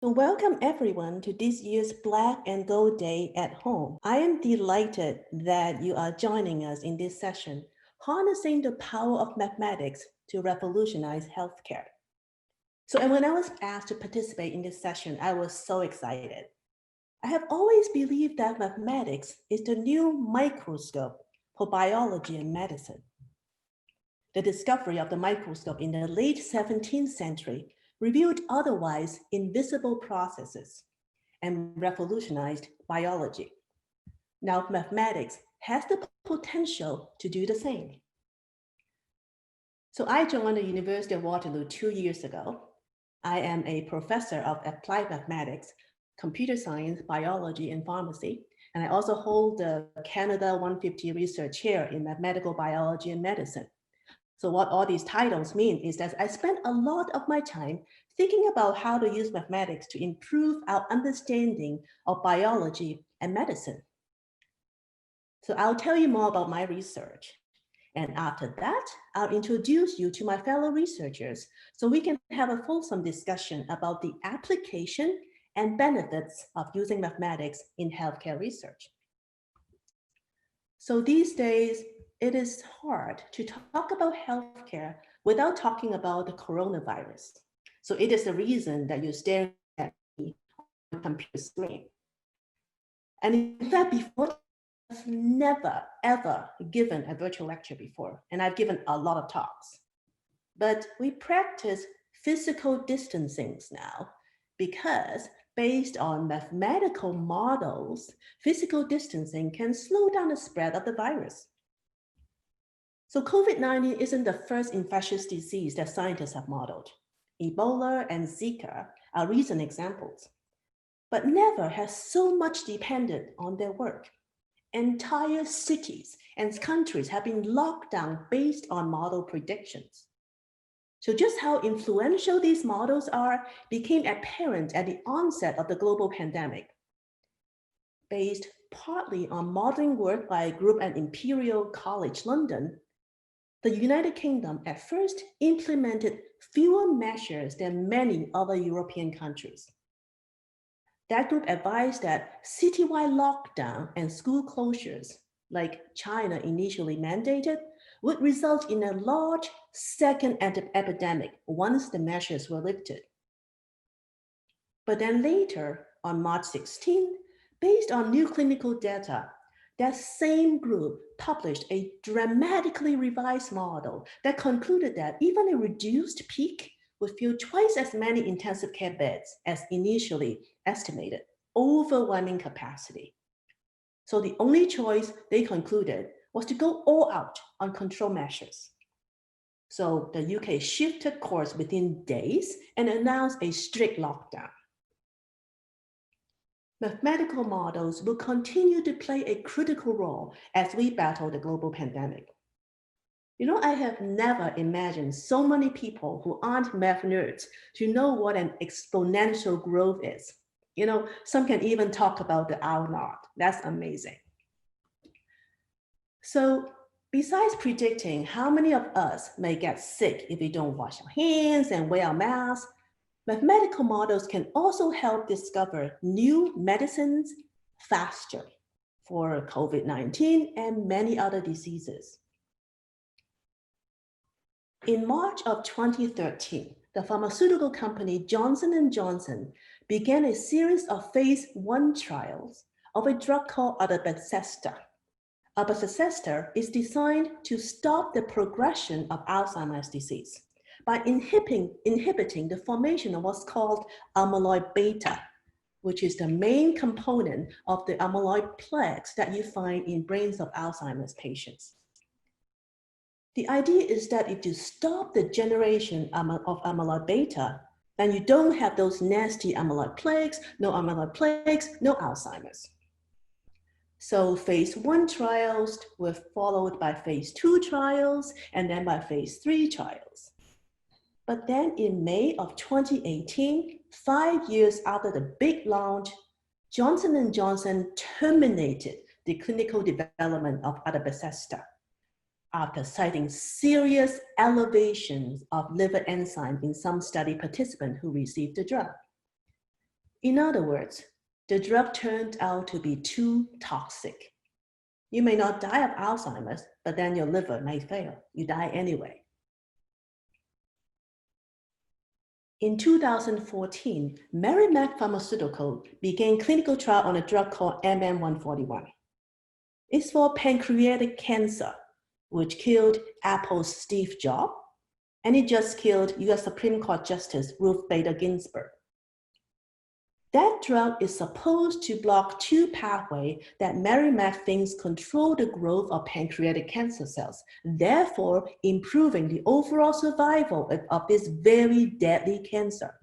Welcome everyone to this year's Black and Gold Day at Home. I am delighted that you are joining us in this session, harnessing the power of mathematics to revolutionize healthcare. And when I was asked to participate in this session, I was so excited. I have always believed that mathematics is the new microscope for biology and medicine. The discovery of the microscope in the late 17th century revealed otherwise invisible processes and revolutionized biology. Now mathematics has the potential to do the same. So I joined the University of Waterloo 2 years ago. I am a professor of applied mathematics, computer science, biology, and pharmacy. And I also hold the Canada 150 Research Chair in mathematical biology and medicine. So what all these titles mean is that I spend a lot of my time thinking about how to use mathematics to improve our understanding of biology and medicine. So I'll tell you more about my research. And after that, I'll introduce you to my fellow researchers so we can have a fulsome discussion about the application and benefits of using mathematics in healthcare research. So these days, it is hard to talk about healthcare without talking about the coronavirus. So it is the reason that you're staring at me on the computer screen. And in fact, before, I've never, ever given a virtual lecture before, and I've given a lot of talks. But we practice physical distancing now because based on mathematical models, physical distancing can slow down the spread of the virus. So COVID-19 isn't the first infectious disease that scientists have modeled. Ebola and Zika are recent examples, but never has so much depended on their work. Entire cities and countries have been locked down based on model predictions. So just how influential these models are became apparent at the onset of the global pandemic. Based partly on modeling work by a group at Imperial College London, the United Kingdom at first implemented fewer measures than many other European countries. That group advised that citywide lockdown and school closures, like China initially mandated, would result in a large second epidemic once the measures were lifted. But then later, on March 16, based on new clinical data, that same group published a dramatically revised model that concluded that even a reduced peak would fill twice as many intensive care beds as initially estimated, overwhelming capacity. So the only choice, they concluded, was to go all out on control measures. So the UK shifted course within days and announced a strict lockdown. Mathematical models will continue to play a critical role as we battle the global pandemic. You know, I have never imagined so many people who aren't math nerds to know what an exponential growth is. You know, some can even talk about the R0. That's amazing. So besides predicting how many of us may get sick if we don't wash our hands and wear our masks, mathematical models can also help discover new medicines faster for COVID-19 and many other diseases. In March of 2013, the pharmaceutical company Johnson & Johnson began a series of phase 1 trials of a drug called Biostatistician. Biostatistician is designed to stop the progression of Alzheimer's disease by inhibiting the formation of what's called amyloid beta, which is the main component of the amyloid plaques that you find in brains of Alzheimer's patients. The idea is that if you stop the generation of amyloid beta, then you don't have those nasty amyloid plaques, no Alzheimer's. So phase 1 trials were followed by phase 2 trials and then by phase 3 trials. But then in May of 2018, 5 years after the big launch, Johnson & Johnson terminated the clinical development of Biostatistician after citing serious elevations of liver enzyme in some study participants who received the drug. In other words, the drug turned out to be too toxic. You may not die of Alzheimer's, but then your liver may fail. You die anyway. In 2014, Merrimack Pharmaceutical began clinical trial on a drug called MM141. It's for pancreatic cancer, which killed Apple's Steve Jobs, and it just killed US Supreme Court Justice Ruth Bader Ginsburg. That drug is supposed to block two pathways that Merrimack thinks control the growth of pancreatic cancer cells, therefore improving the overall survival of this very deadly cancer.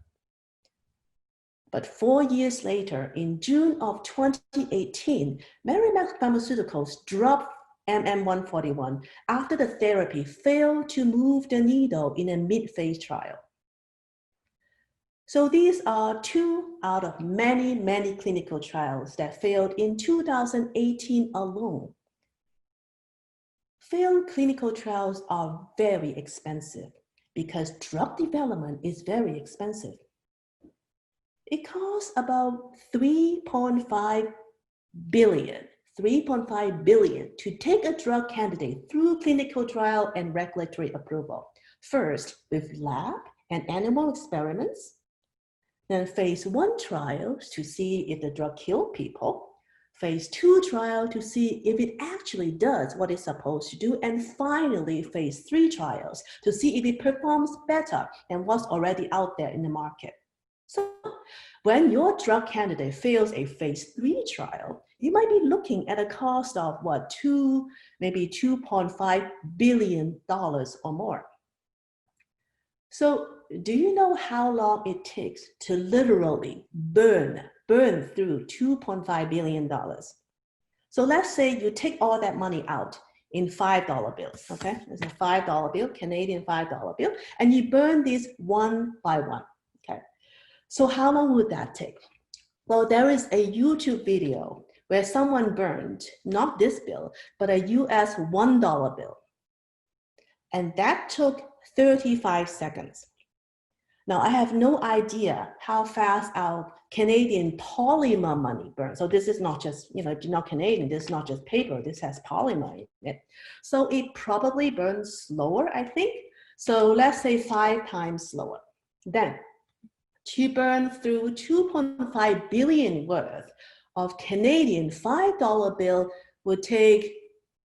But 4 years later, in June of 2018, Merrimack Pharmaceuticals dropped MM141 after the therapy failed to move the needle in a mid-phase trial. So these are two out of many, many clinical trials that failed in 2018 alone. Failed clinical trials are very expensive because drug development is very expensive. It costs about $3.5 billion to take a drug candidate through clinical trial and regulatory approval. First, with lab and animal experiments, then phase 1 trials to see if the drug kills people, phase 2 trial to see if it actually does what it's supposed to do, and finally phase 3 trials to see if it performs better than what's already out there in the market. So when your drug candidate fails a phase 3 trial, you might be looking at a cost of maybe $2.5 billion or more. So do you know how long it takes to literally burn through $2.5 billion? So let's say you take all that money out in $5 bills, okay? It's a $5 bill, Canadian $5 bill, and you burn these one by one, okay? So how long would that take? Well, there is a YouTube video where someone burned, not this bill, but a US $1 bill. And that took 35 seconds. Now, I have no idea how fast our Canadian polymer money burns. So this is not just, if you're not Canadian, this is not just paper, this has polymer in it. So it probably burns slower, I think. So let's say 5 times slower. Then, to burn through 2.5 billion worth of Canadian $5 bill would take,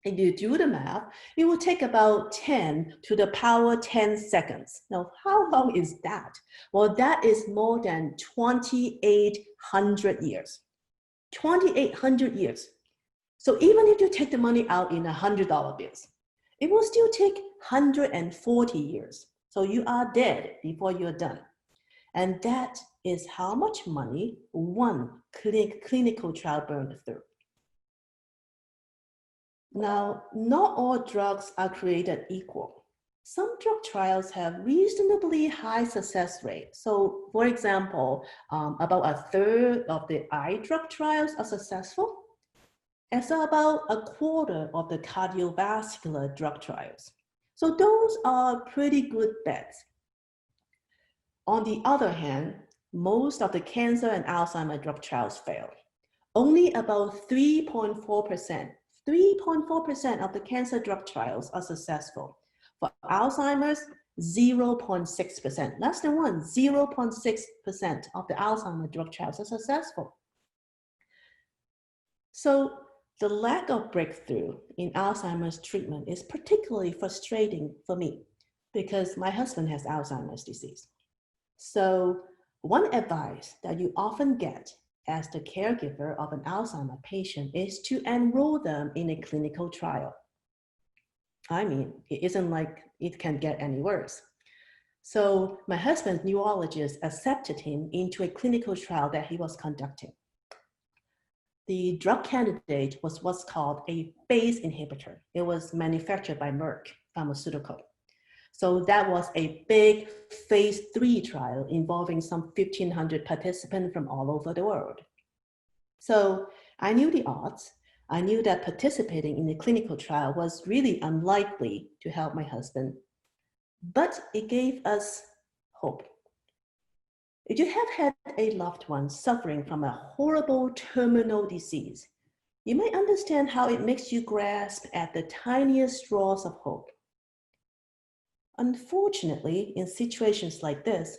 if you do the math, it would take about 10 to the power 10 seconds. Now, how long is that? Well, that is more than 2,800 years. 2,800 years. So even if you take the money out in $100 bills, it will still take 140 years. So you are dead before you're done. And that is how much money one clinical trial burned through. Now, not all drugs are created equal. Some drug trials have reasonably high success rate. So, for example, about a third of the eye drug trials are successful, and so about a quarter of the cardiovascular drug trials. So those are pretty good bets. On the other hand, most of the cancer and Alzheimer's drug trials fail. Only about 3.4% of the cancer drug trials are successful. For Alzheimer's, 0.6%, less than 0.6% of the Alzheimer's drug trials are successful. So the lack of breakthrough in Alzheimer's treatment is particularly frustrating for me because my husband has Alzheimer's disease. So one advice that you often get as the caregiver of an Alzheimer's patient is to enroll them in a clinical trial. I mean, it isn't like it can get any worse. So my husband's neurologist accepted him into a clinical trial that he was conducting. The drug candidate was what's called a BACE inhibitor. It was manufactured by Merck Pharmaceutical. So that was a big phase 3 trial involving some 1,500 participants from all over the world. So I knew the odds. I knew that participating in a clinical trial was really unlikely to help my husband, but it gave us hope. If you have had a loved one suffering from a horrible terminal disease, you might understand how it makes you grasp at the tiniest straws of hope. Unfortunately, in situations like this,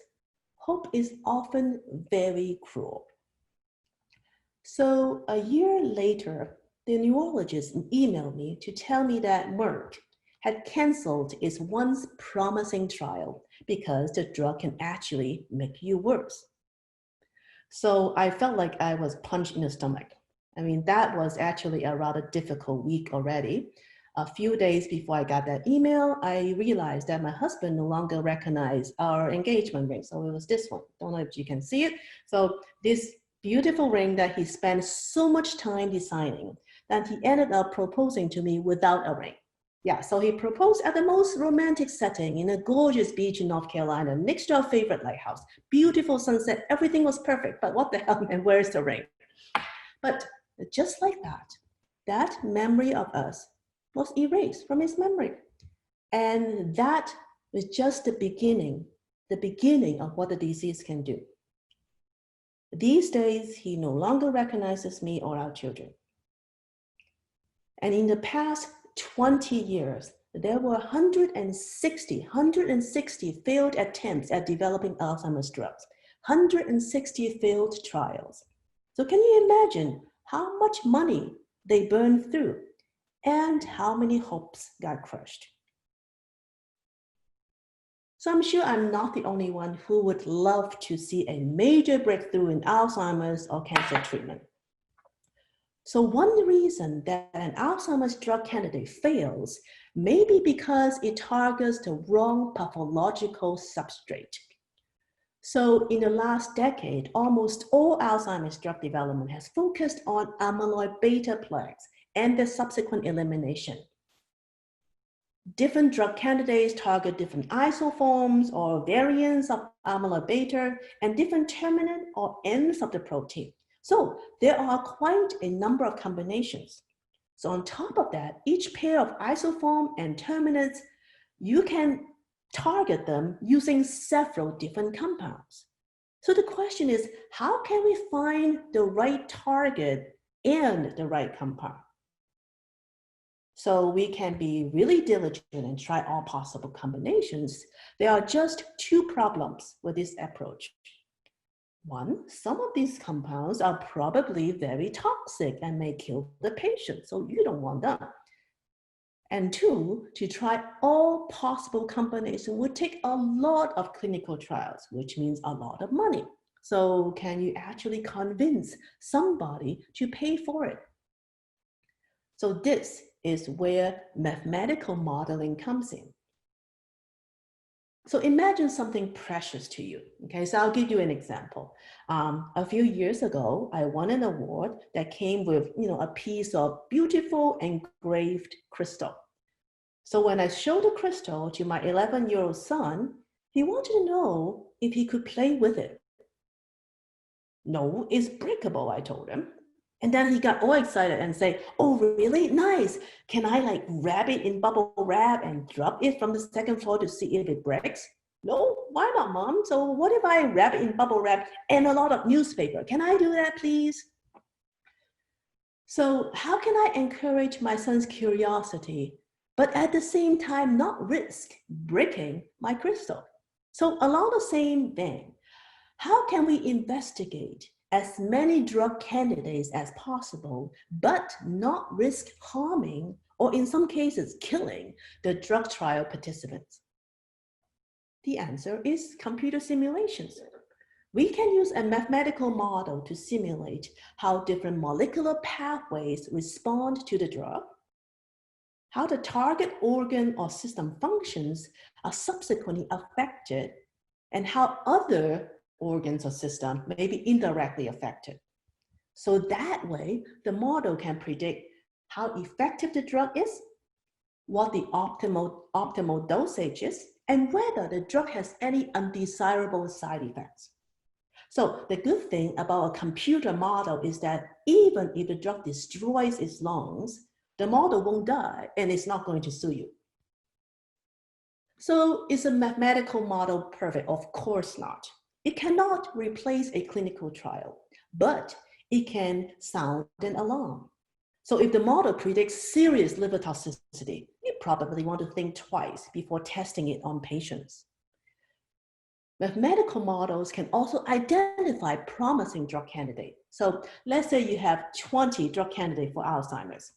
hope is often very cruel. So a year later, the neurologist emailed me to tell me that Merck had canceled its once promising trial because the drug can actually make you worse. So I felt like I was punched in the stomach. I mean, that was actually a rather difficult week already. A few days before I got that email, I realized that my husband no longer recognized our engagement ring. So it was this one. Don't know if you can see it. So this beautiful ring that he spent so much time designing that he ended up proposing to me without a ring. Yeah, so he proposed at the most romantic setting in a gorgeous beach in North Carolina, next to our favorite lighthouse. Beautiful sunset, everything was perfect, but what the hell, man, where's the ring? But just like that, that memory of us was erased from his memory. And that was just the beginning of what the disease can do. These days, he no longer recognizes me or our children. And in the past 20 years, there were 160 failed attempts at developing Alzheimer's drugs, 160 failed trials. So can you imagine how much money they burned through and how many hopes got crushed? So I'm sure I'm not the only one who would love to see a major breakthrough in Alzheimer's or cancer treatment. So one reason that an Alzheimer's drug candidate fails may be because it targets the wrong pathological substrate. So in the last decade, almost all Alzheimer's drug development has focused on amyloid beta plaques and their subsequent elimination. Different drug candidates target different isoforms or variants of amyloid beta and different terminal or ends of the protein. So there are quite a number of combinations. So on top of that, each pair of isoform and terminates, you can target them using several different compounds. So the question is, how can we find the right target and the right compound? So we can be really diligent and try all possible combinations. There are just two problems with this approach. One, some of these compounds are probably very toxic and may kill the patient, so you don't want them. And two, to try all possible combinations would take a lot of clinical trials, which means a lot of money. So can you actually convince somebody to pay for it? So this is where mathematical modeling comes in. So imagine something precious to you, okay? So I'll give you an example. A few years ago, I won an award that came with, a piece of beautiful engraved crystal. So when I showed the crystal to my 11-year-old son, he wanted to know if he could play with it. No, it's breakable, I told him. And then he got all excited and said, oh, really? Nice. Can I wrap it in bubble wrap and drop it from the second floor to see if it breaks? No, why not, Mom? So what if I wrap it in bubble wrap and a lot of newspaper? Can I do that, please? So how can I encourage my son's curiosity, but at the same time not risk breaking my crystal? So along the same vein, how can we investigate as many drug candidates as possible, but not risk harming, or in some cases, killing the drug trial participants? The answer is computer simulations. We can use a mathematical model to simulate how different molecular pathways respond to the drug, how the target organ or system functions are subsequently affected, and how other organs or system may be indirectly affected. So that way, the model can predict how effective the drug is, what the optimal dosage is, and whether the drug has any undesirable side effects. So the good thing about a computer model is that even if the drug destroys its lungs, the model won't die and it's not going to sue you. So is a mathematical model perfect? Of course not. It cannot replace a clinical trial, but it can sound an alarm. So if the model predicts serious liver toxicity, you probably want to think twice before testing it on patients. Mathematical models can also identify promising drug candidates. So let's say you have 20 drug candidates for Alzheimer's,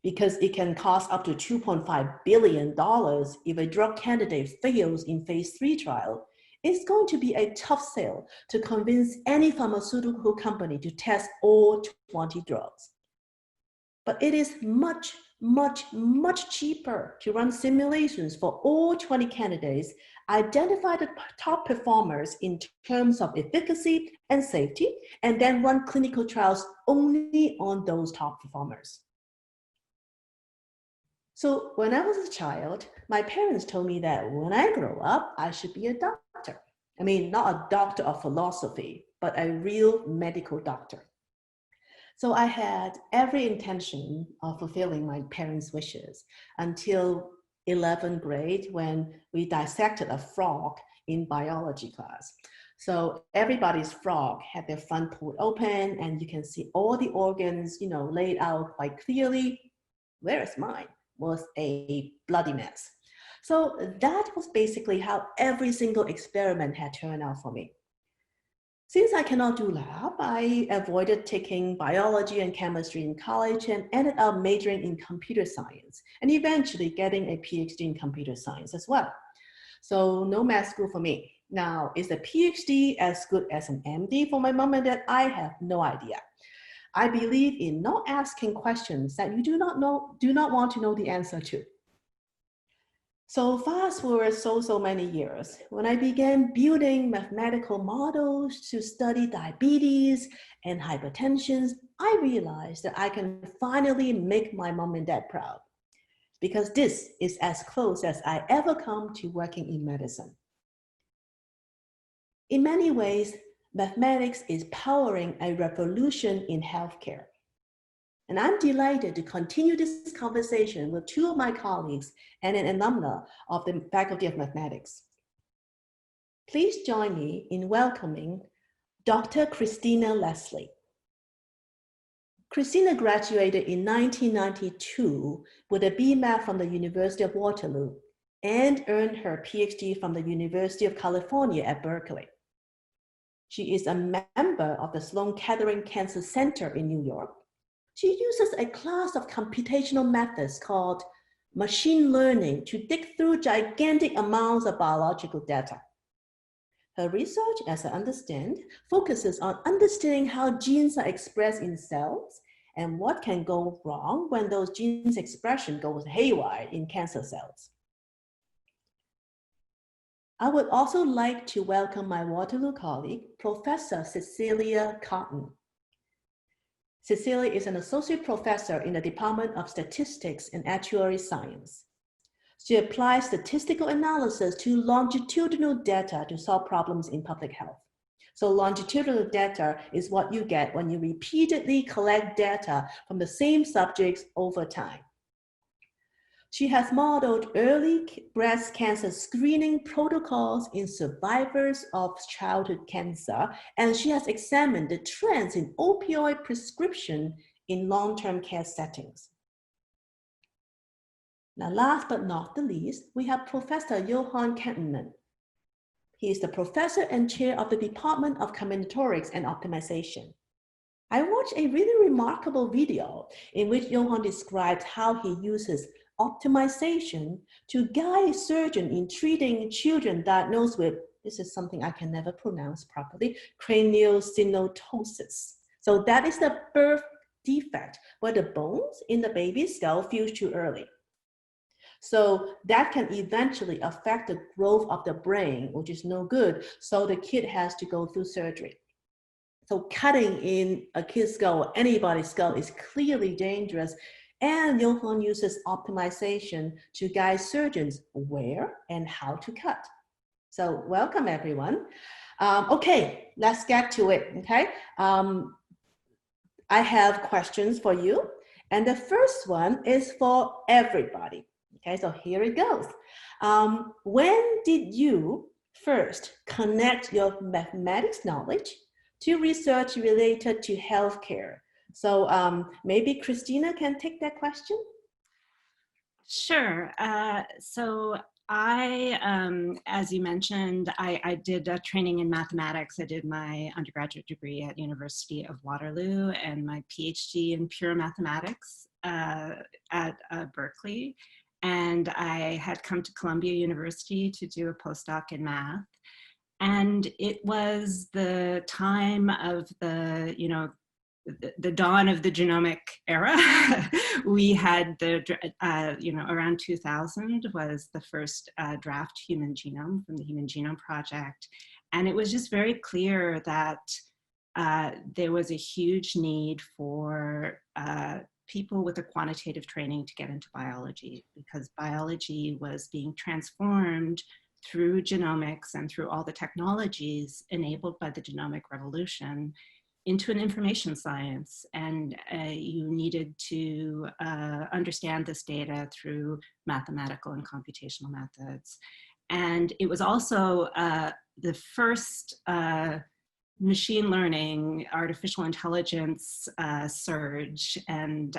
because it can cost up to $2.5 billion if a drug candidate fails in phase 3 trial. It's going to be a tough sell to convince any pharmaceutical company to test all 20 drugs. But it is much, much, much cheaper to run simulations for all 20 candidates, identify the top performers in terms of efficacy and safety, and then run clinical trials only on those top performers. So when I was a child, my parents told me that when I grow up, I should be a doctor. I mean, not a doctor of philosophy, but a real medical doctor. So I had every intention of fulfilling my parents' wishes until 11th grade when we dissected a frog in biology class. So everybody's frog had their front pulled open and you can see all the organs, laid out quite clearly. Whereas mine was a bloody mess. So that was basically how every single experiment had turned out for me. Since I cannot do lab, I avoided taking biology and chemistry in college and ended up majoring in computer science and eventually getting a PhD in computer science as well. So no math school for me. Now, is a PhD as good as an MD for my mom and dad? I have no idea. I believe in not asking questions that you do not want to know the answer to. So fast forward so many years, when I began building mathematical models to study diabetes and hypertension, I realized that I can finally make my mom and dad proud, because this is as close as I ever come to working in medicine. In many ways, mathematics is powering a revolution in healthcare. And I'm delighted to continue this conversation with two of my colleagues and an alumna of the Faculty of Mathematics. Please join me in welcoming Dr. Christina Leslie. Christina graduated in 1992 with a BMath from the University of Waterloo and earned her PhD from the University of California at Berkeley. She is a member of the Sloan Kettering Cancer Center in New York. She uses a class of computational methods called machine learning to dig through gigantic amounts of biological data. Her research, as I understand, focuses on understanding how genes are expressed in cells and what can go wrong when those genes' expression goes haywire in cancer cells. I would also like to welcome my Waterloo colleague, Professor Cecilia Cotton. Cecilia is an associate professor in the Department of Statistics and Actuary Science. She applies statistical analysis to longitudinal data to solve problems in public health. So longitudinal data is what you get when you repeatedly collect data from the same subjects over time. She has modeled early breast cancer screening protocols in survivors of childhood cancer, and she has examined the trends in opioid prescription in long-term care settings. Now, last but not the least, we have Professor Jochen Koenemann. He is the professor and chair of the Department of Combinatorics and Optimization. I watched a really remarkable video in which Jochen described how he uses optimization to guide surgeons in treating children diagnosed with, this is something I can never pronounce properly, craniosynostosis. So that is the birth defect where the bones in the baby's skull fuse too early. So that can eventually affect the growth of the brain, which is no good. So the kid has to go through surgery. So cutting in a kid's skull or anybody's skull is clearly dangerous. And Jochen uses optimization to guide surgeons where and how to cut. So welcome everyone. Okay, let's get to it, okay? I have questions for you. And the first one is for everybody. Okay, so here it goes. When did you First, connect your mathematics knowledge to research related to healthcare. So maybe Christina can take that question. Sure. So I, as you mentioned, I did a training in mathematics. I did my undergraduate degree at University of Waterloo and my PhD in pure mathematics at Berkeley. And I had come to Columbia University to do a postdoc in math. And it was the time of the, the dawn of the genomic era. We had the, around 2000 was the first draft human genome from the Human Genome Project. And it was just very clear that there was a huge need for people with a quantitative training to get into biology, because biology was being transformed through genomics and through all the technologies enabled by the genomic revolution into an information science. And you needed to understand this data through mathematical and computational methods. And it was also the first machine learning, artificial intelligence surge. And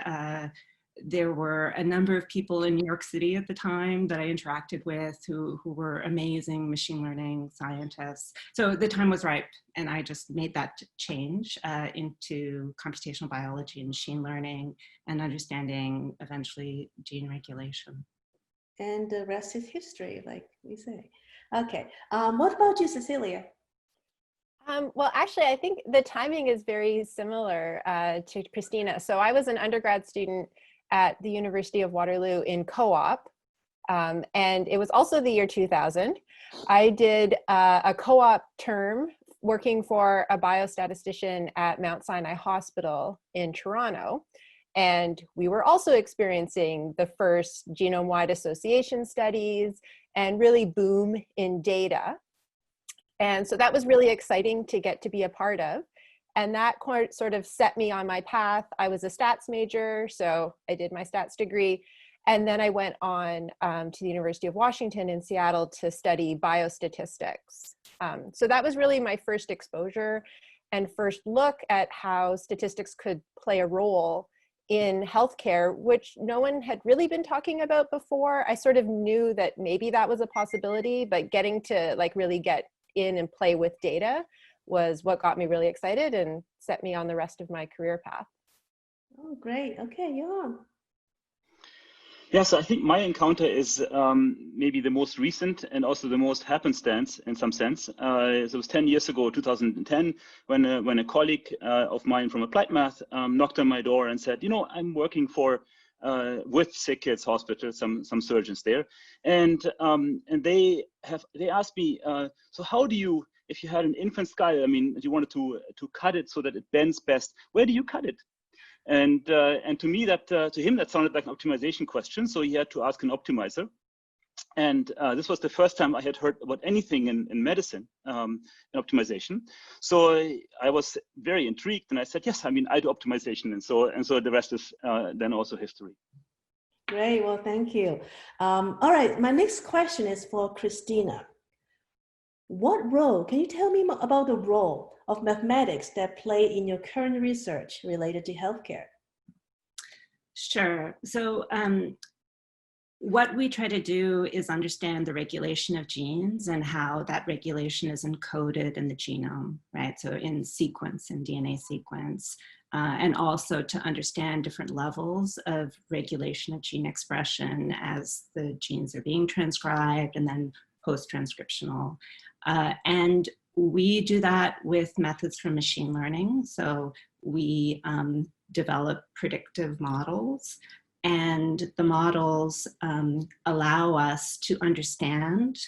there were a number of people in New York City at the time that I interacted with who were amazing machine learning scientists. So the time was ripe, and I just made that change into computational biology and machine learning and understanding eventually gene regulation. And the rest is history, like we say. Okay, what about you, Cecilia? Well, actually, I think the timing is very similar to Christina. So I was an undergrad student at the University of Waterloo in co-op, and it was also the year 2000. I did a co-op term working for a biostatistician at Mount Sinai Hospital in Toronto. And we were also experiencing the first genome-wide association studies and really boom in data. And so that was really exciting to get to be a part of. And that sort of set me on my path. I was a stats major, so I did my stats degree. And then I went on to the University of Washington in Seattle to study biostatistics. So that was really my first exposure and first look at how statistics could play a role in healthcare, which no one had really been talking about before. I sort of knew that maybe that was a possibility, but getting to like really get in and play with data was what got me really excited and set me on the rest of my career path. Oh, great. Okay, Jochen. Yeah, so I think my encounter is maybe the most recent and also the most happenstance in some sense. It was 10 years ago, 2010, when a colleague of mine from Applied Math knocked on my door and said, I'm working with Sick Kids Hospital, some surgeons there, and they asked me, so how do you, if you had an infant skull, you wanted to cut it so that it bends best, where do you cut it? And to me, to him, that sounded like an optimization question. So he had to ask an optimizer. And this was the first time I had heard about anything in medicine, in optimization. So I was very intrigued, and I said, yes, I do optimization. And so the rest is then also history. Great, well, thank you. All right, my next question is for Christina. What role, can you tell me about the role of mathematics that play in your current research related to healthcare? Sure. So what we try to do is understand the regulation of genes and how that regulation is encoded in the genome, right? So in sequence, in DNA sequence, and also to understand different levels of regulation of gene expression as the genes are being transcribed and then post-transcriptional. And we do that with methods from machine learning. So we develop predictive models, and the models allow us to understand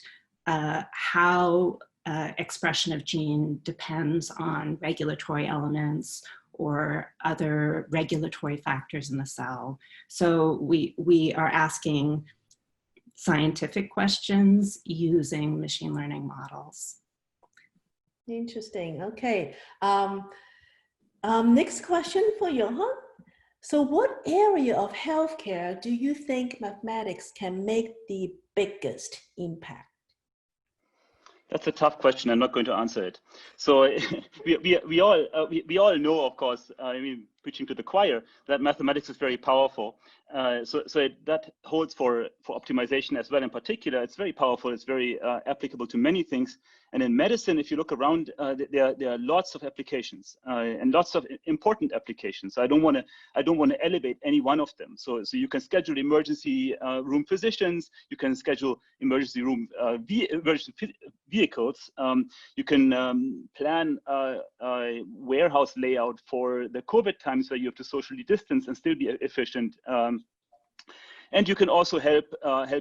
how expression of gene depends on regulatory elements or other regulatory factors in the cell. So we are asking scientific questions using machine learning models. Interesting. Okay. Next question for Jochen. So what area of healthcare do you think mathematics can make the biggest impact? That's a tough question. I'm not going to answer it. So we all know, of course, I mean, preaching to the choir, that mathematics is very powerful. That holds for optimization as well. In particular, it's very powerful. It's very applicable to many things. And in medicine, if you look around, there are lots of applications and lots of important applications. So I don't want to elevate any one of them. So you can schedule emergency room physicians. You can schedule emergency room vehicles. You can plan a warehouse layout for the COVID times where you have to socially distance and still be efficient. And you can also help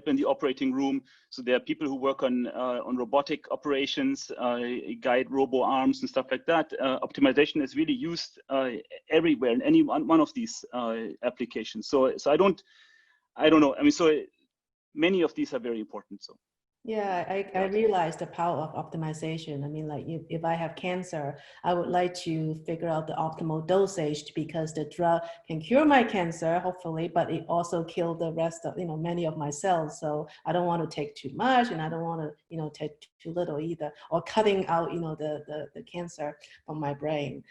in the operating room. So there are people who work on robotic operations, guide robo arms and stuff like that. Optimization is really used everywhere in any one of these applications. So I don't know. I mean, so many of these are very important. So. Yeah, I realize the power of optimization. I mean, like if I have cancer, I would like to figure out the optimal dosage because the drug can cure my cancer, hopefully, but it also kill the rest of, many of my cells. So I don't want to take too much and I don't want to, take too little either, or cutting out, the cancer from my brain.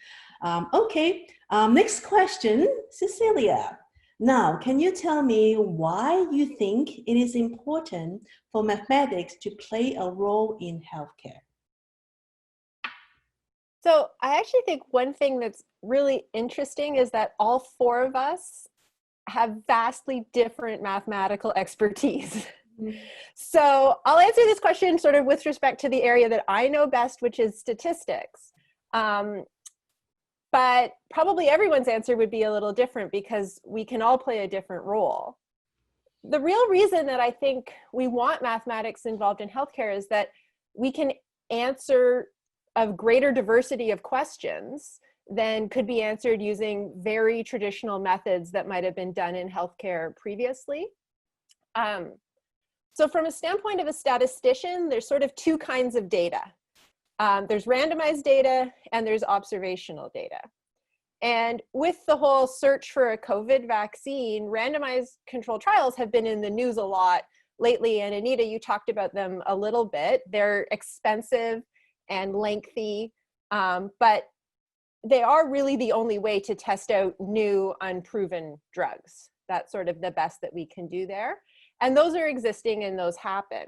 Okay, next question, Cecilia. Now, can you tell me why you think it is important for mathematics to play a role in healthcare? So I actually think one thing that's really interesting is that all four of us have vastly different mathematical expertise. Mm-hmm. So I'll answer this question sort of with respect to the area that I know best, which is statistics. But probably everyone's answer would be a little different because we can all play a different role. The real reason that I think we want mathematics involved in healthcare is that we can answer a greater diversity of questions than could be answered using very traditional methods that might have been done in healthcare previously. So from a standpoint of a statistician, there's sort of two kinds of data. There's randomized data and there's observational data. And with the whole search for a COVID vaccine, randomized controlled trials have been in the news a lot lately. And Anita, you talked about them a little bit. They're expensive and lengthy, but they are really the only way to test out new unproven drugs. That's sort of the best that we can do there. And those are existing and those happen.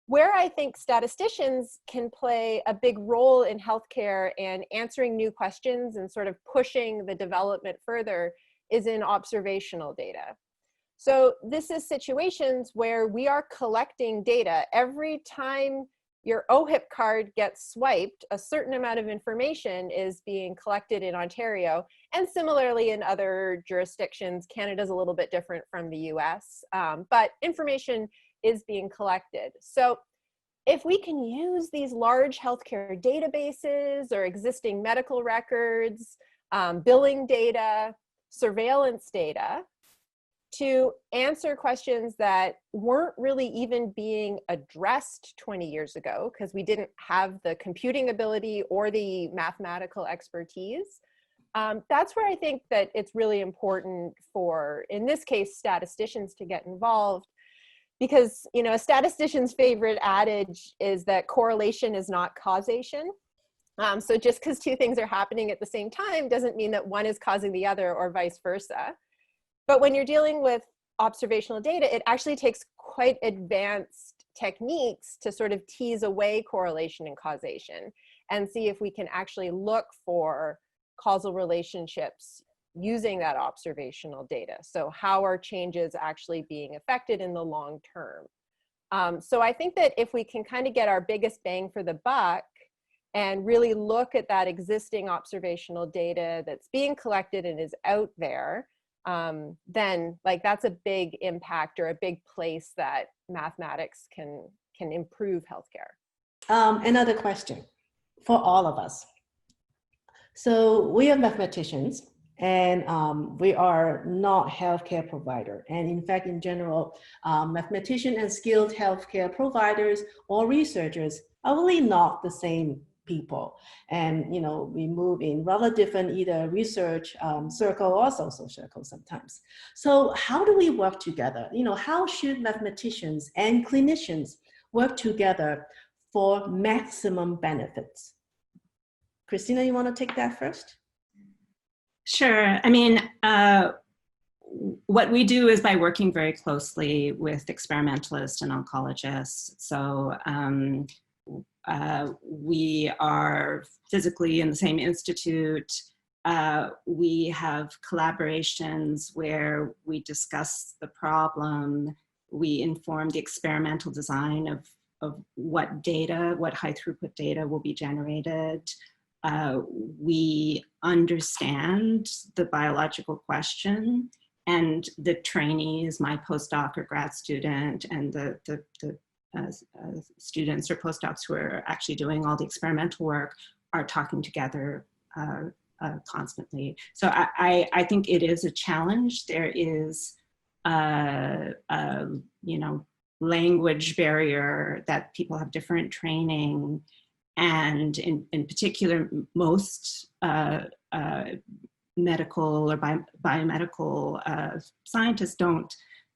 Where I think statisticians can play a big role in healthcare and answering new questions and sort of pushing the development further is in observational data. So this is situations where we are collecting data. Every time your OHIP card gets swiped, a certain amount of information is being collected in Ontario, and similarly in other jurisdictions. Canada's a little bit different from the US, but information is being collected. So if we can use these large healthcare databases or existing medical records, billing data, surveillance data, to answer questions that weren't really even being addressed 20 years ago because we didn't have the computing ability or the mathematical expertise, that's where I think that it's really important for, in this case, statisticians to get involved. Because, a statistician's favorite adage is that correlation is not causation. So just because two things are happening at the same time doesn't mean that one is causing the other or vice versa. But when you're dealing with observational data, it actually takes quite advanced techniques to sort of tease away correlation and causation and see if we can actually look for causal relationships using that observational data. So how are changes actually being affected in the long term? So I think that if we can kind of get our biggest bang for the buck and really look at that existing observational data that's being collected and is out there, then that's a big impact or a big place that mathematics can improve healthcare. Another question for all of us. So we are mathematicians, and we are not healthcare provider. And in fact, in general, mathematicians and skilled healthcare providers or researchers are really not the same people. And, we move in rather different either research circle or social circles sometimes. So how do we work together? How should mathematicians and clinicians work together for maximum benefits? Christina, you want to take that first? Sure. I mean, what we do is by working very closely with experimentalists and oncologists. So we are physically in the same institute. We have collaborations where we discuss the problem. We inform the experimental design of what data, what high throughput data will be generated. We understand the biological question, and the trainees, my postdoc or grad student, and the students or postdocs who are actually doing all the experimental work are talking together constantly. So I think it is a challenge. There is you know, language barrier, that people have different training, and in particular, most medical or biomedical scientists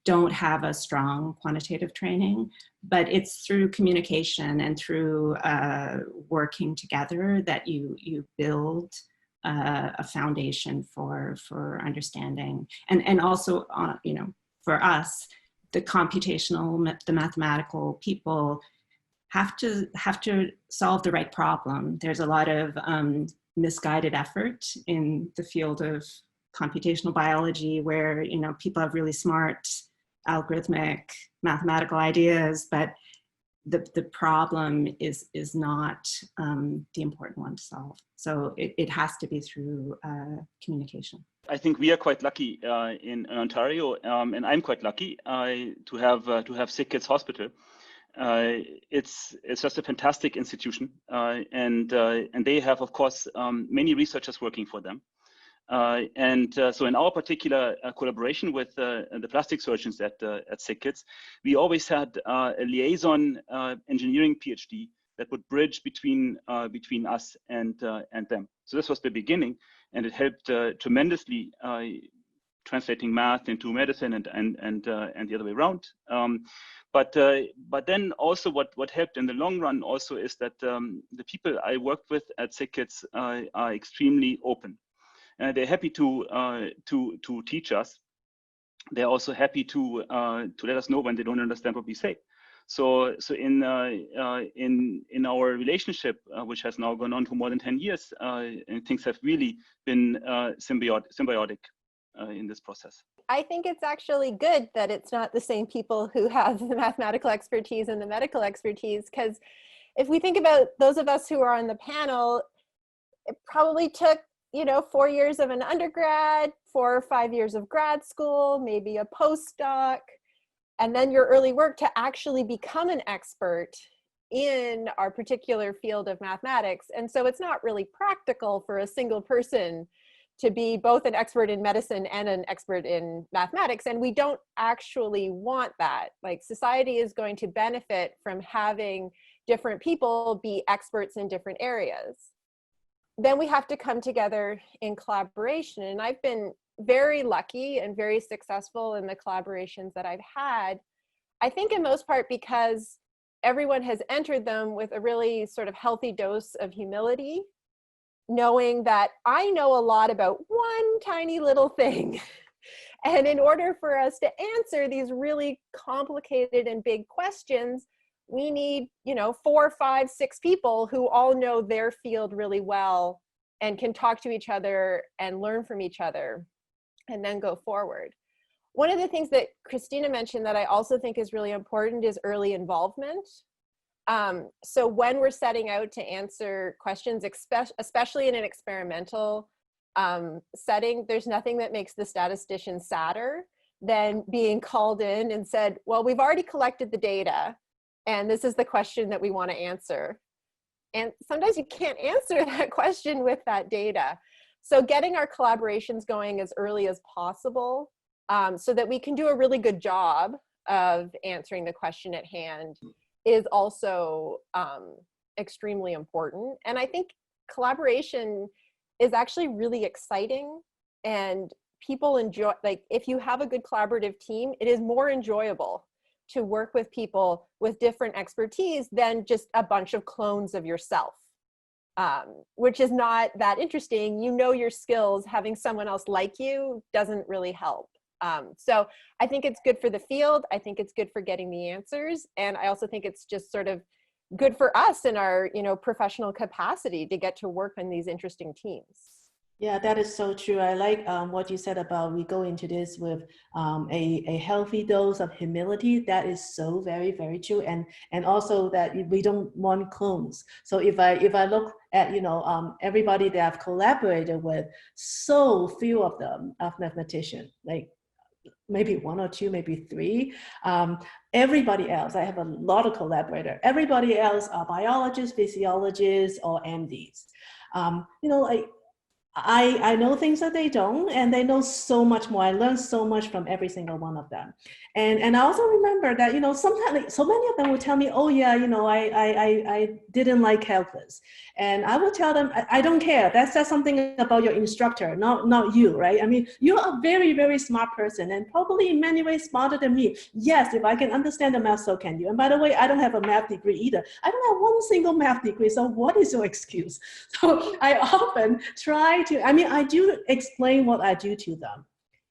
don't have a strong quantitative training, but it's through communication and through working together that you build a foundation for understanding. And also, you know, for us, the computational, the mathematical people have to solve the right problem. There's a lot of misguided effort in the field of computational biology, where, you know, people have really smart algorithmic mathematical ideas, but the problem is not the important one to solve. So it has to be through communication. I think we are quite lucky in Ontario, and I'm quite lucky to have Sick Kids Hospital. It's just a fantastic institution, and they have, of course, many researchers working for them. So in our particular collaboration with the plastic surgeons at Sick Kids, we always had a liaison engineering PhD that would bridge between us and them. So this was the beginning, and it helped tremendously translating math into medicine and the other way around. But then also what helped in the long run also is that the people I worked with at Sick Kids are extremely open. They're happy to teach us. They're also happy to let us know when they don't understand what we say. So in our relationship, which has now gone on for more than 10 years, and things have really been symbiotic in this process. I think it's actually good that it's not the same people who have the mathematical expertise and the medical expertise, because if we think about those of us who are on the panel, it probably took, you know, 4 years of an undergrad, 4 or 5 years of grad school, maybe a postdoc, and then your early work to actually become an expert in our particular field of mathematics. And so it's not really practical for a single person to be both an expert in medicine and an expert in mathematics. And we don't actually want that. Like, society is going to benefit from having different people be experts in different areas. Then we have to come together in collaboration. And I've been very lucky and very successful in the collaborations that I've had, I think in most part because everyone has entered them with a really sort of healthy dose of humility, knowing that I know a lot about one tiny little thing. And in order for us to answer these really complicated and big questions, we need, you know, 4, 5, 6 people who all know their field really well and can talk to each other and learn from each other and then go forward. One of the things that Christina mentioned that I also think is really important is early involvement. So when we're setting out to answer questions, especially in an experimental setting, there's nothing that makes the statistician sadder than being called in and said, well, we've already collected the data, and this is the question that we want to answer. And sometimes you can't answer that question with that data. So getting our collaborations going as early as possible so that we can do a really good job of answering the question at hand is also extremely important. And I think collaboration is actually really exciting, and people enjoy, like, if you have a good collaborative team, it is more enjoyable to work with people with different expertise than just a bunch of clones of yourself, which is not that interesting. You know your skills, having someone else like you doesn't really help. So I think it's good for the field. I think it's good for getting the answers. And I also think it's just sort of good for us in our, you know, professional capacity to get to work on these interesting teams. Yeah, that is so true. I like what you said about we go into this with a healthy dose of humility. That is so very, very true. And also that we don't want clones. So if I look at, you know, everybody that I've collaborated with, so few of them are mathematicians, like maybe one or two, maybe three. Everybody else, I have a lot of collaborators. Everybody else are biologists, physiologists, or MDs. You know, like, I know things that they don't, and they know so much more. I learned so much from every single one of them. And I also remember that, you know, sometimes so many of them would tell me, oh yeah, you know, I didn't like calculus. And I would tell them, I don't care. That says something about your instructor, not you, right? I mean, you're a very, very smart person and probably in many ways smarter than me. Yes, if I can understand the math, so can you. And by the way, I don't have a math degree either. I don't have one single math degree. So what is your excuse? So I often try to, I mean, I do explain what I do to them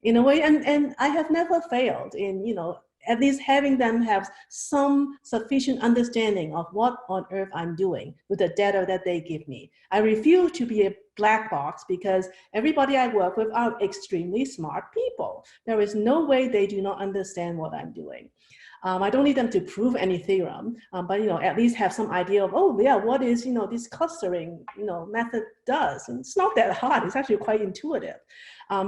in a way, and I have never failed in, you know, at least having them have some sufficient understanding of what on earth I'm doing with the data that they give me. I refuse to be a black box because everybody I work with are extremely smart people. There is no way they do not understand what I'm doing. I don't need them to prove any theorem, but, you know, at least have some idea of, oh yeah, what is, you know, this clustering, you know, method does. And it's not that hard. It's actually quite intuitive.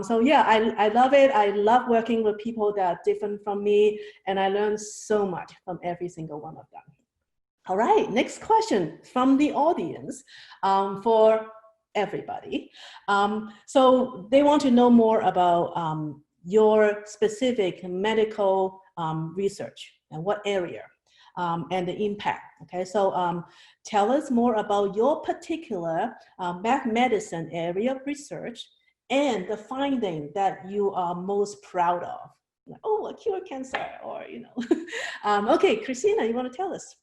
So yeah, I love it. I love working with people that are different from me, and I learn so much from every single one of them. All right, next question from the audience for everybody. So they want to know more about your specific medical research and what area and the impact. Okay, so tell us more about your particular math medicine area of research and the finding that you are most proud of. Like, oh, a cure cancer, or, you know. Okay, Christina, you want to tell us?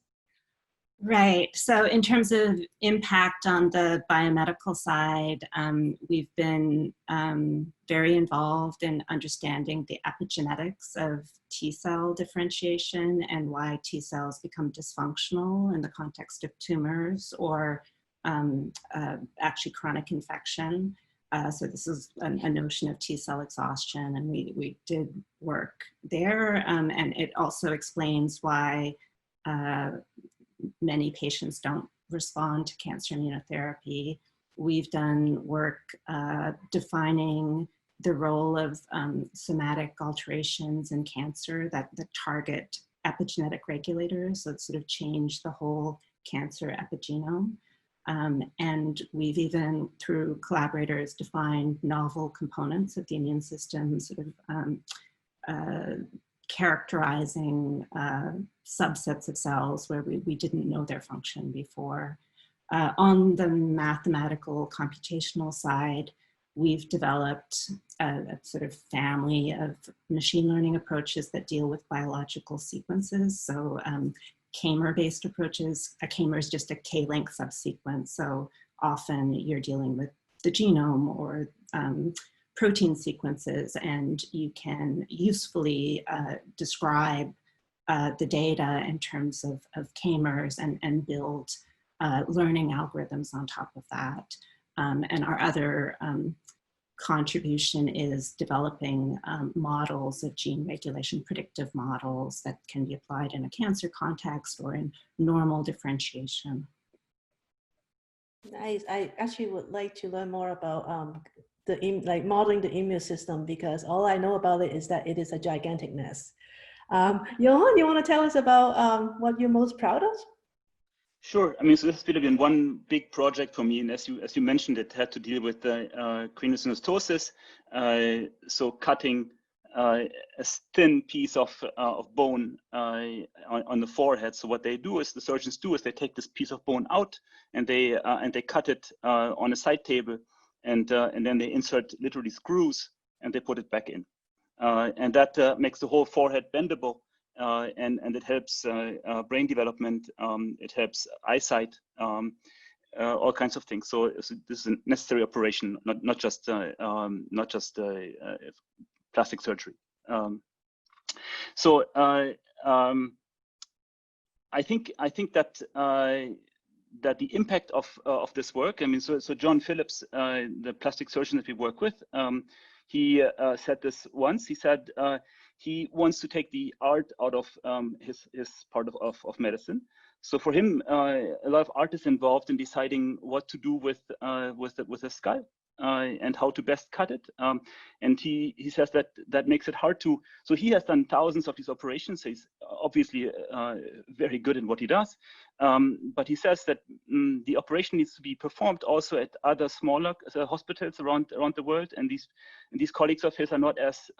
Right. So in terms of impact on the biomedical side, we've been very involved in understanding the epigenetics of T cell differentiation and why T cells become dysfunctional in the context of tumors or actually chronic infection. So this is a notion of T cell exhaustion, and we did work there, and it also explains why many patients don't respond to cancer immunotherapy. We've done work defining the role of somatic alterations in cancer that target epigenetic regulators, so it sort of changed the whole cancer epigenome. And we've even, through collaborators, defined novel components of the immune system, sort of characterizing subsets of cells where we didn't know their function before. On the mathematical computational side, we've developed a sort of family of machine learning approaches that deal with biological sequences. So K-mer-based approaches. A K-mer is just a K-length subsequence. So often you're dealing with the genome or protein sequences, and you can usefully describe the data in terms of K-mers and build learning algorithms on top of that. And our other contribution is developing models of gene regulation, predictive models that can be applied in a cancer context or in normal differentiation. Nice. I actually would like to learn more about modeling the immune system, because all I know about it is that it is a gigantic mess. Jochen, you want to tell us about what you're most proud of? Sure. I mean, so this has really been one big project for me, and as you mentioned, it had to deal with the craniosynostosis. So cutting a thin piece of bone on the forehead. So what they do is, the surgeons do, is they take this piece of bone out and they cut it on a side table, and then they insert literally screws and they put it back in, and that makes the whole forehead bendable. and it helps brain development. It helps eyesight, all kinds of things. So this is a necessary operation, not just plastic surgery. I think that that the impact of this work. I mean, so John Phillips, the plastic surgeon that we work with, he said this once. He said he wants to take the art out of his part of medicine. So for him, a lot of art is involved in deciding what to do with the skull and how to best cut it. And he says that makes it hard to. So he has done thousands of these operations. So he's obviously very good in what he does. But he says that the operation needs to be performed also at other smaller hospitals around the world. And these colleagues of his are not as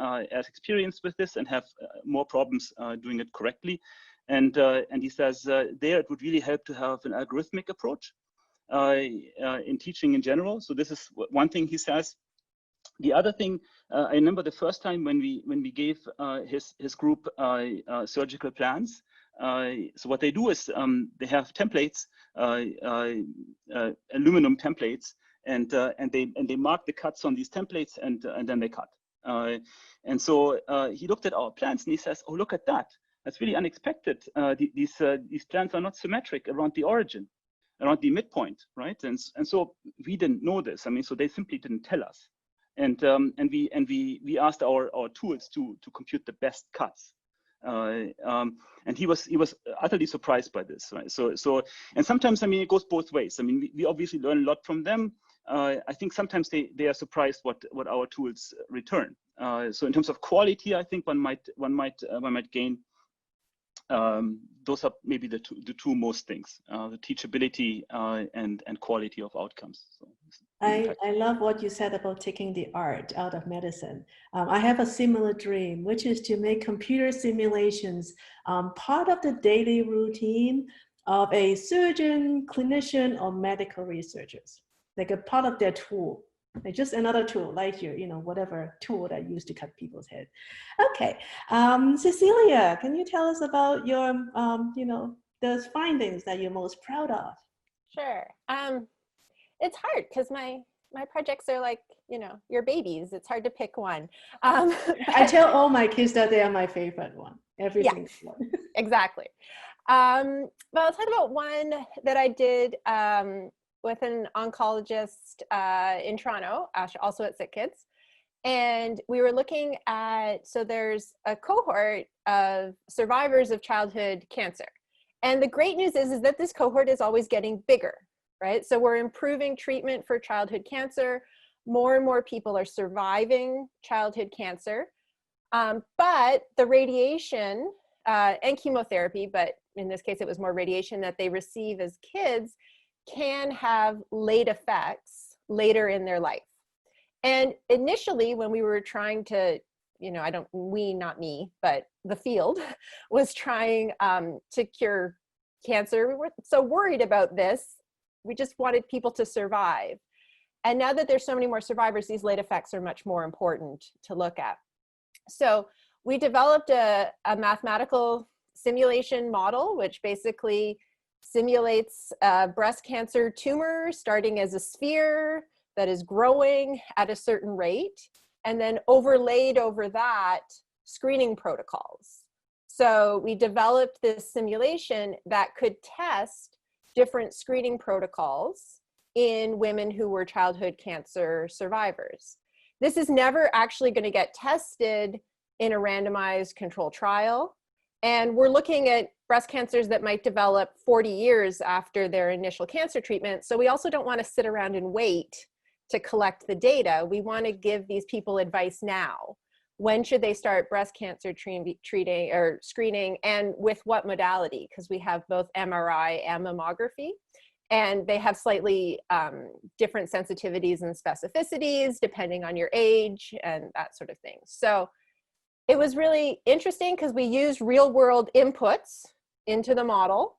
experienced with this and have more problems doing it correctly. And he says there it would really help to have an algorithmic approach in teaching in general. So this is one thing he says. The other thing, I remember the first time when we gave his group surgical plans. So what they do is they have templates, aluminum templates, and they mark the cuts on these templates, and then they cut. And so he looked at our plans and he says, "Oh, look at that! That's really unexpected. These plans are not symmetric around the origin, around the midpoint, right?" And so we didn't know this. I mean, so they simply didn't tell us. And we asked our tools to compute the best cuts. And he was utterly surprised by this, right? So and sometimes, I mean, it goes both ways. I mean, we obviously learn a lot from them. I think sometimes they are surprised what our tools return. So in terms of quality, I think one might gain. Those are maybe the two most things: the teachability and quality of outcomes. So, I love what you said about taking the art out of medicine. I have a similar dream, which is to make computer simulations part of the daily routine of a surgeon, clinician, or medical researchers, like a part of their tool. Like just another tool, like your, whatever tool that you use to cut people's head. Okay, Cecilia, can you tell us about your, those findings that you're most proud of? Sure. It's hard because my projects are like, your babies. It's hard to pick one. I tell all my kids that they are my favorite one. Every single one. Exactly. But I'll talk about one that I did with an oncologist in Toronto, also at Sick Kids. And we were looking at, so there's a cohort of survivors of childhood cancer. And the great news is that this cohort is always getting bigger, right? So we're improving treatment for childhood cancer. More and more people are surviving childhood cancer. But the radiation and chemotherapy, but in this case, it was more radiation that they receive as kids, can have late effects later in their life. And initially, when we were trying to, not me, but the field was trying to cure cancer, we were so worried about this. We just wanted people to survive. And now that there's so many more survivors, these late effects are much more important to look at. So we developed a mathematical simulation model, which basically simulates a breast cancer tumor starting as a sphere that is growing at a certain rate, and then overlaid over that screening protocols. So we developed this simulation that could test different screening protocols in women who were childhood cancer survivors. This is never actually going to get tested in a randomized control trial. And we're looking at breast cancers that might develop 40 years after their initial cancer treatment. So we also don't want to sit around and wait to collect the data. We want to give these people advice now. When should they start breast cancer treating or screening, and with what modality? Because we have both MRI and mammography, and they have slightly different sensitivities and specificities depending on your age and that sort of thing. So it was really interesting because we used real world inputs into the model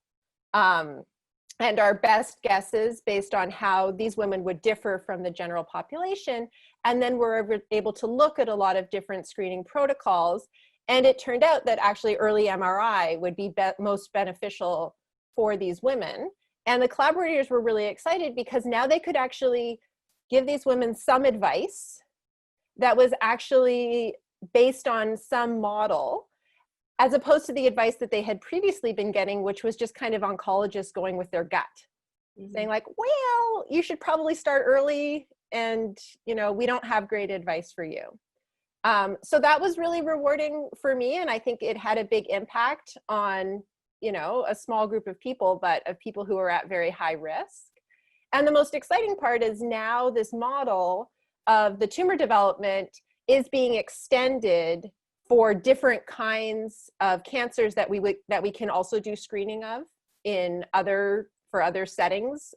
and our best guesses based on how these women would differ from the general population. And then we're able to look at a lot of different screening protocols And it turned out that actually early MRI would be most beneficial for these women. And the collaborators were really excited because now they could actually give these women some advice that was actually based on some model, as opposed to the advice that they had previously been getting, which was just kind of oncologists going with their gut, saying like, well, you should probably start early, and we don't have great advice for you. So that was really rewarding for me, and I think it had a big impact on a small group of people, but of people who are at very high risk. And the most exciting part is now this model of the tumor development is being extended for different kinds of cancers that we can also do screening of for other settings.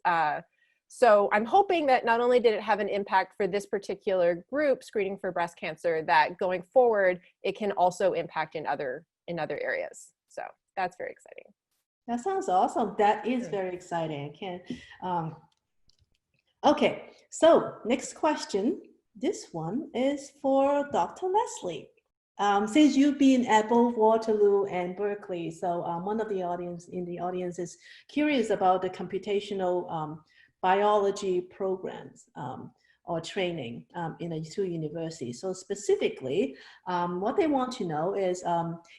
So I'm hoping that not only did it have an impact for this particular group screening for breast cancer, that going forward it can also impact in other areas. So that's very exciting. That sounds awesome. That is very exciting. Okay, so next question. This one is for Dr. Leslie. Since you've been at both Waterloo and Berkeley, so one of the audience is curious about the computational biology programs or training in the two universities. So specifically, what they want to know is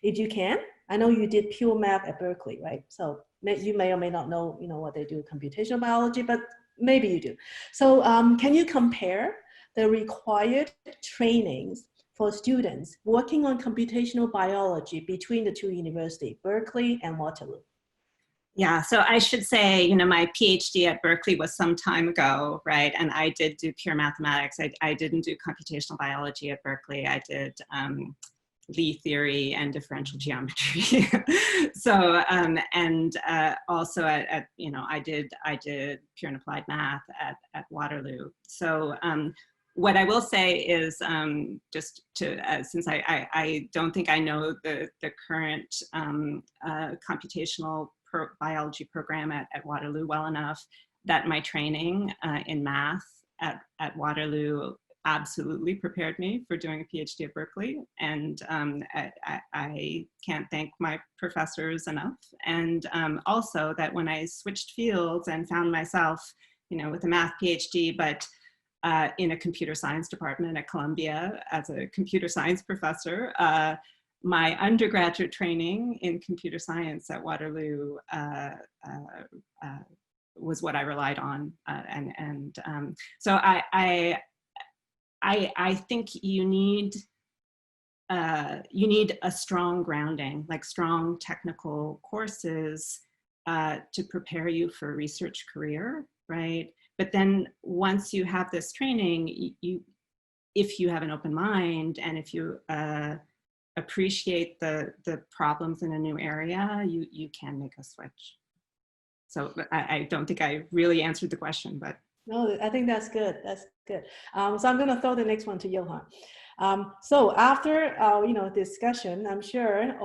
if you can, I know you did pure math at Berkeley, right? So you may or may not know, what they do computational biology, but maybe you do. So can you compare the required trainings for students working on computational biology between the two universities, Berkeley and Waterloo? Yeah, so I should say, my PhD at Berkeley was some time ago, right? And I did do pure mathematics. I didn't do computational biology at Berkeley. I did Lie theory and differential geometry. So, and also I did pure and applied math at Waterloo. So what I will say is just to, since I don't think I know the current computational biology program at Waterloo well enough, that my training in math at Waterloo absolutely prepared me for doing a PhD at Berkeley. And I can't thank my professors enough. And also that when I switched fields and found myself, with a math PhD, but in a computer science department at Columbia as a computer science professor, my undergraduate training in computer science at Waterloo was what I relied on. So I think you need a strong grounding, like strong technical courses to prepare you for a research career, right? But then once you have this training, if you have an open mind and if you appreciate the problems in a new area, you can make a switch. So I don't think I really answered the question, but. No, I think that's good. That's good. So I'm going to throw the next one to Jochen. So after discussion, I'm sure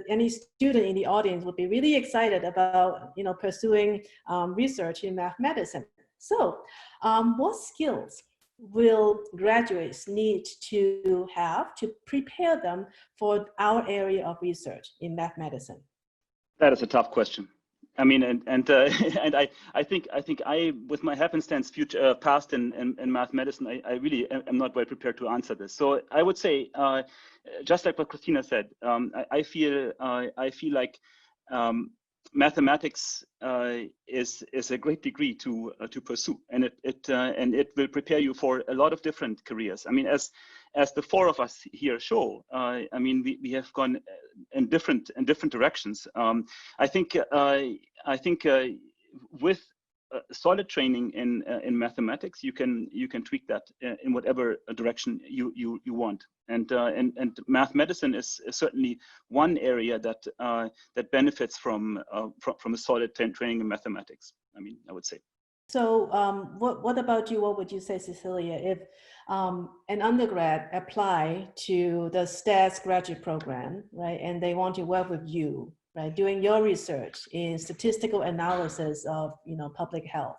any student in the audience would be really excited about pursuing research in math medicine. So what skills will graduates need to have to prepare them for our area of research in math medicine? That is a tough question. I mean, and I think I, with my happenstance past in math medicine, I really am not well prepared to answer this. So I would say, just like what Christina said, I feel like mathematics is a great degree to pursue, and it will prepare you for a lot of different careers. I mean, as the four of us here show, I mean, we have gone in different directions. I think with solid training in mathematics, you can tweak that in whatever direction you want. And math medicine is certainly one area that benefits from a solid training in mathematics. I mean, I would say. So what about you? What would you say, Cecilia, if an undergrad apply to the stats graduate program, right, and they want to work with you, right, doing your research in statistical analysis of public health,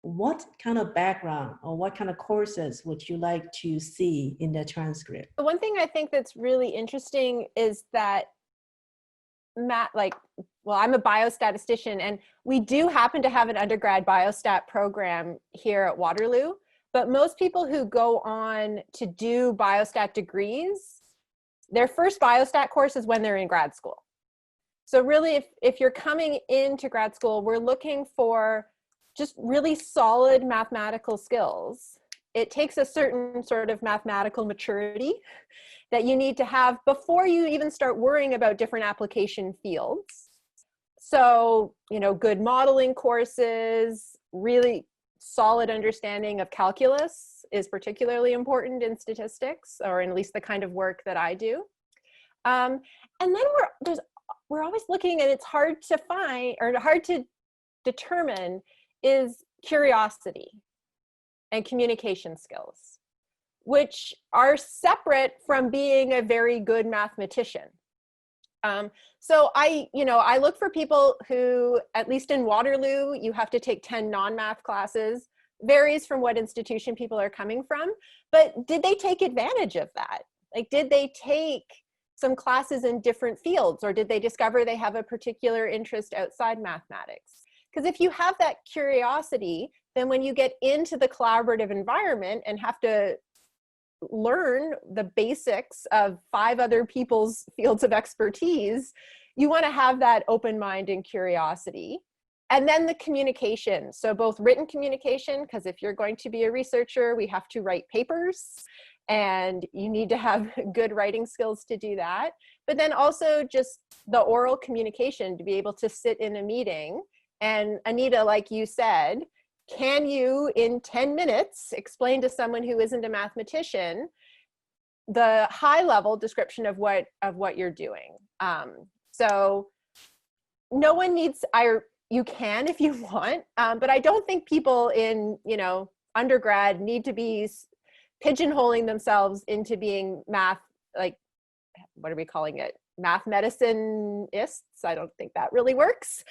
what kind of background or what kind of courses would you like to see in the transcript? The one thing I think that's really interesting is that I'm a biostatistician, and we do happen to have an undergrad biostat program here at Waterloo, but most people who go on to do biostat degrees, their first biostat course is when they're in grad school. So really, if you're coming into grad school, we're looking for just really solid mathematical skills. It takes a certain sort of mathematical maturity that you need to have before you even start worrying about different application fields. So, good modeling courses, really solid understanding of calculus is particularly important in statistics, or at least the kind of work that I do. And then we're always looking, and it's hard to find or hard to determine, is curiosity and communication skills, which are separate from being a very good mathematician. So I look for people who, at least in Waterloo, you have to take 10 non-math classes. Varies from what institution people are coming from, but did they take advantage of that? Like, did they take some classes in different fields, or did they discover they have a particular interest outside mathematics? Because if you have that curiosity, then when you get into the collaborative environment and have to learn the basics of 5 other people's fields of expertise, you want to have that open mind and curiosity. And then the communication. So both written communication, because if you're going to be a researcher, we have to write papers, and you need to have good writing skills to do that. But then also just the oral communication, to be able to sit in a meeting. And Anita, like you said, can you, in 10 minutes, explain to someone who isn't a mathematician the high-level description of what you're doing? So no one needs, you can if you want, but I don't think people in undergrad need to be pigeonholing themselves into being what are we calling it? Math medicine-ists? I don't think that really works.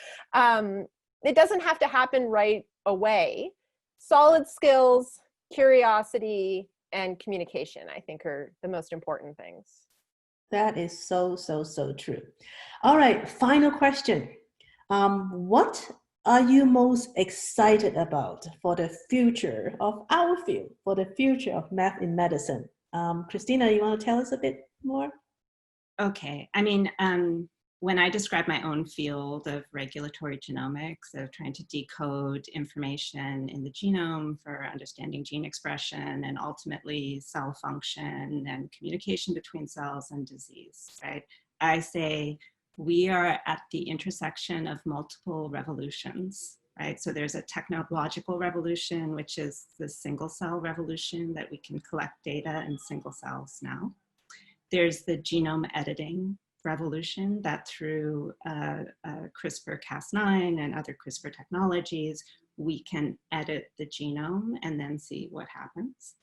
It doesn't have to happen right away. Solid skills, curiosity, and communication, I think, are the most important things. That is so true. All right, final question. What are you most excited about for the future of our field, for the future of math in medicine? Christina, you want to tell us a bit more? Okay, I mean, when I describe my own field of regulatory genomics, of trying to decode information in the genome for understanding gene expression and ultimately cell function and communication between cells and disease, right? I say we are at the intersection of multiple revolutions, right? So there's a technological revolution, which is the single cell revolution, that we can collect data in single cells now. There's the genome editing revolution, that through CRISPR-Cas9 and other CRISPR technologies, we can edit the genome and then see what happens.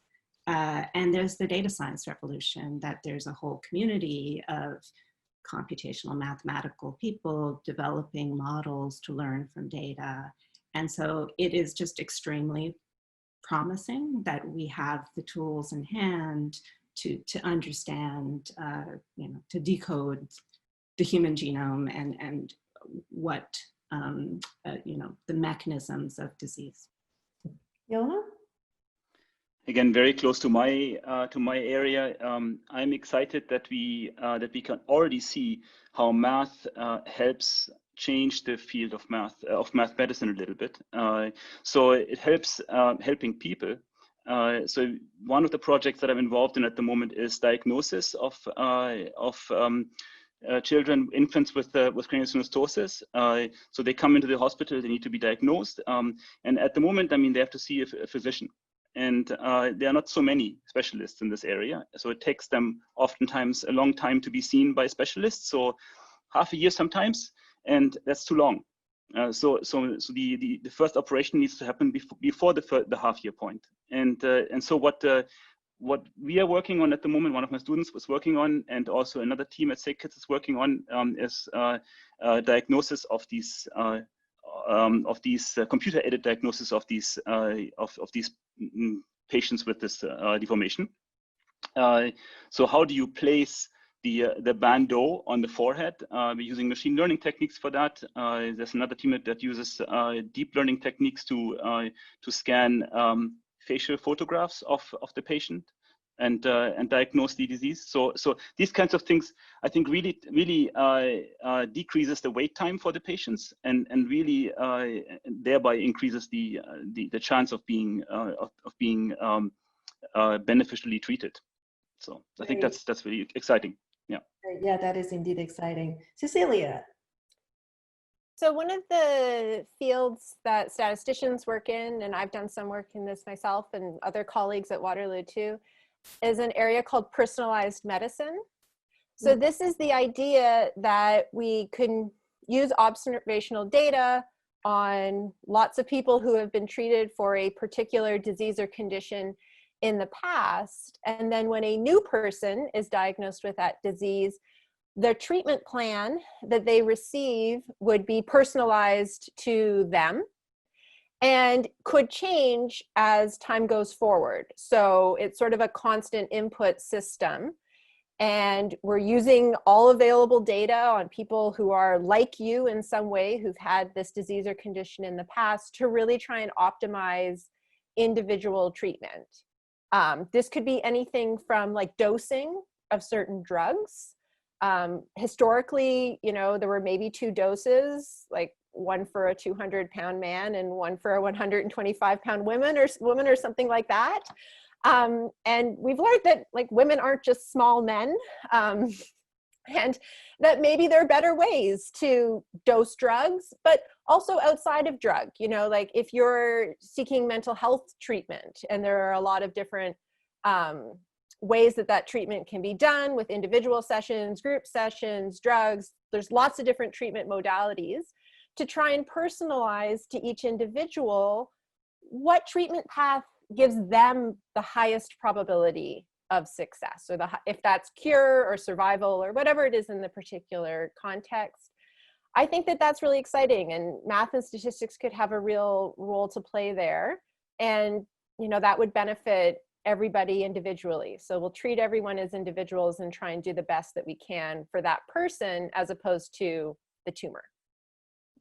And there's the data science revolution, that there's a whole community of computational mathematical people developing models to learn from data. And so it is just extremely promising that we have the tools in hand to understand, to decode the human genome and what, the mechanisms of disease. Jochen? Again, very close to my area. I'm excited that we can already see how math helps change the field of math medicine a little bit. So it helps helping people. So one of the projects that I'm involved in at the moment is diagnosis of children, infants with cranial synostosis. So they come into the hospital, they need to be diagnosed. And at the moment, I mean, they have to see a physician. And there are not so many specialists in this area. So it takes them oftentimes a long time to be seen by specialists. So half a year sometimes, and that's too long. So the first operation needs to happen before the half-year point. And so what we are working on at the moment, one of my students was working on, and also another team at SickKids is working on, is diagnosis of these computer-aided diagnosis of these patients with this deformation. So how do you place the bandeau on the forehead? We're using machine learning techniques for that. There's another team that uses deep learning techniques to scan facial photographs of the patient and diagnose the disease. So these kinds of things, I think, really decreases the wait time for the patients and really thereby increases the chance of being beneficially treated. So I think that's really exciting. Yeah. Yeah, that is indeed exciting. Cecilia. So one of the fields that statisticians work in, and I've done some work in this myself and other colleagues at Waterloo too, is an area called personalized medicine. So this is the idea that we can use observational data on lots of people who have been treated for a particular disease or condition in the past. And then when a new person is diagnosed with that disease, the treatment plan that they receive would be personalized to them and could change as time goes forward. So it's sort of a constant input system. And we're using all available data on people who are like you in some way, who've had this disease or condition in the past, to really try and optimize individual treatment. This could be anything from like dosing of certain drugs. Historically, there were maybe 2 doses, like one for a 200-pound man and one for a 125-pound woman or something like that. And we've learned that like women aren't just small men, and that maybe there are better ways to dose drugs, but also outside of drug, like if you're seeking mental health treatment, and there are a lot of different ways that treatment can be done with individual sessions, group sessions, drugs. There's lots of different treatment modalities to try and personalize to each individual what treatment path gives them the highest probability of success, or if that's cure or survival or whatever it is in the particular context. I think that's really exciting, and math and statistics could have a real role to play there. And, that would benefit everybody individually. So we'll treat everyone as individuals and try and do the best that we can for that person as opposed to the tumor.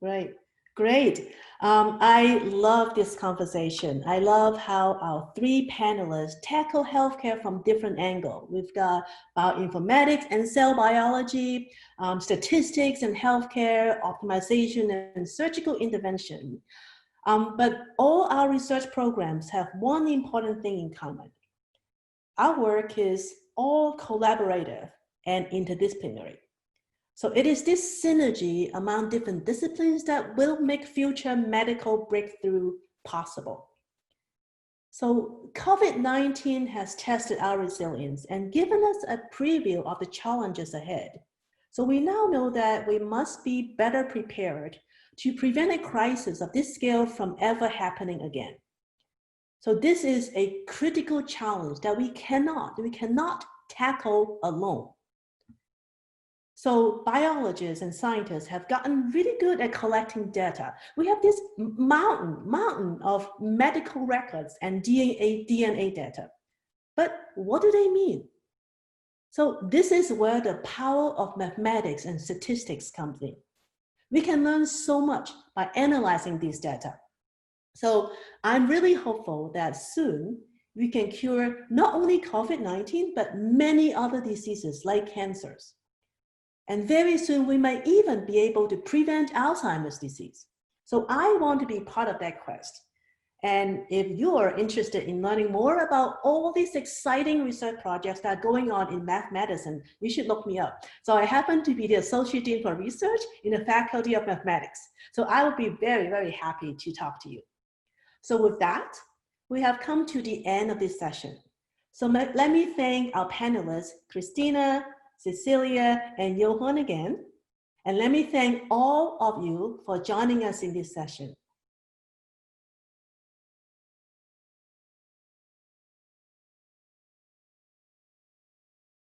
Right. Great. I love this conversation. I love how our 3 panelists tackle healthcare from different angles. We've got bioinformatics and cell biology, statistics and healthcare, optimization and surgical intervention. But all our research programs have one important thing in common. Our work is all collaborative and interdisciplinary. So it is this synergy among different disciplines that will make future medical breakthrough possible. So COVID-19 has tested our resilience and given us a preview of the challenges ahead. So we now know that we must be better prepared to prevent a crisis of this scale from ever happening again. So this is a critical challenge that we cannot tackle alone. So biologists and scientists have gotten really good at collecting data. We have this mountain of medical records and DNA data. But what do they mean? So this is where the power of mathematics and statistics comes in. We can learn so much by analyzing these data. So I'm really hopeful that soon we can cure not only COVID-19, but many other diseases like cancers. And very soon we might even be able to prevent Alzheimer's disease. So I want to be part of that quest. And if you are interested in learning more about all these exciting research projects that are going on in math medicine, you should look me up. So I happen to be the Associate Dean for Research in the Faculty of Mathematics. So I will be very, very happy to talk to you. So with that, we have come to the end of this session. So let me thank our panelists, Christina, Cecilia, and Jochen again. And let me thank all of you for joining us in this session.